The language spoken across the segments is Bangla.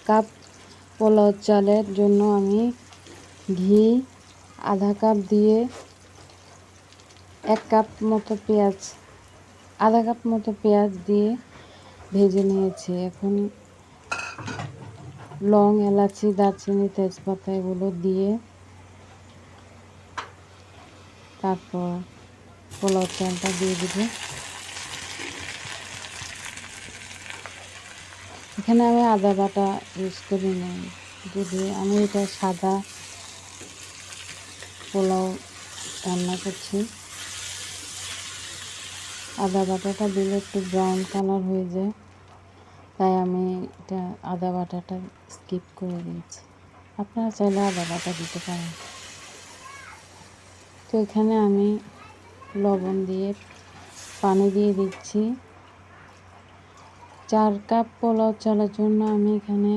কাপ পোলাও চালের জন্য আমি ঘি আধা কাপ দিয়ে আধা কাপ মতো পেঁয়াজ দিয়ে ভেজে নিয়েছি। এখন লং, এলাচি, দারচিনি, তেজপাতা এগুলো দিয়ে তারপর পোলাও চালটা দিয়ে দিব। এখানে আমি আদা বাটা ইউজ করি না, যদি আমি এটা সাদা পোলাও রান্না করছি। আদা বাটাটা দিলে একটু ব্রাউন কালার হয়ে যায়, তাই আমি এটা আদা বাটাটা স্কিপ করে দিয়েছি। আপনারা চাইলে আদা বাটা দিতে পারেন। তো এখানে আমি লবণ দিয়ে পানি দিয়ে দিচ্ছি। 4 কাপ পোলাও চালের জন্য আমি এখানে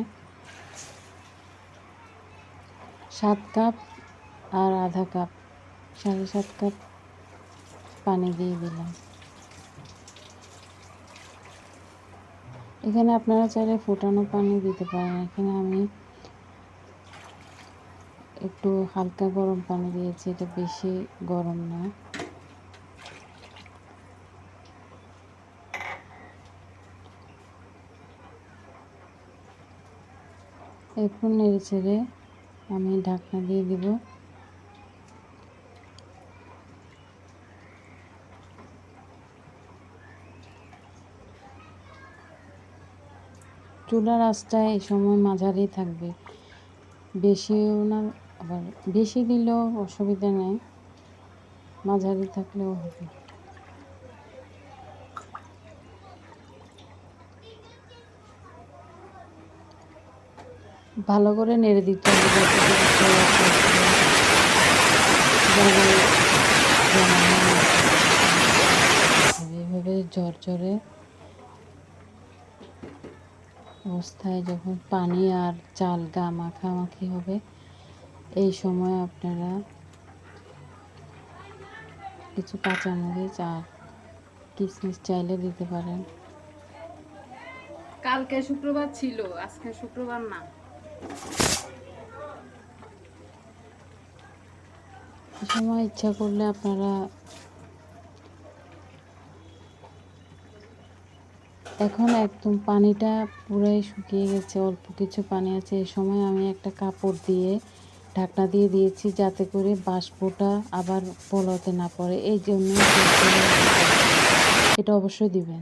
7 কাপ আর আধা কাপ 7.5 কাপ পানি দিয়ে দিলাম। এখানে আপনারা চাইলে ফুটানো পানি দিতে পারেন। এখানে আমি একটু হালকা গরম পানি দিয়েছি, এটা বেশি গরম না। এরপর নেড়ে চেড়ে আমি ঢাকনা দিয়ে দিব। চুলার আঁচটা এই সময় মাঝারি থাকবে, বেশিও না, আবার বেশি দিলেও অসুবিধা নেই, মাঝারি থাকলেও হবে। ভালো করে নেড়ে দিতে হবে, এভাবে ঝরঝরে অবস্থায় যখন পানি আর চাল মাখামাখি হবে, এই সময় আপনারা কিছু কাঁচামরিচ আর কিশমিশ চাইলে দিতে পারেন। কালকে শুক্রবার ছিল, আজকে শুক্রবার না। এই সময় ইচ্ছা করলে আপনারা এখন একদম পানিটা পুরাই শুকিয়ে গেছে, অল্প কিছু পানি আছে। এই সময় আমি একটা কাপড় দিয়ে ঢাকনা দিয়ে দিয়েছি, যাতে করে বাষ্পটা আবার পোলাওতে না পড়ে। এই জন্য এটা অবশ্যই দিবেন।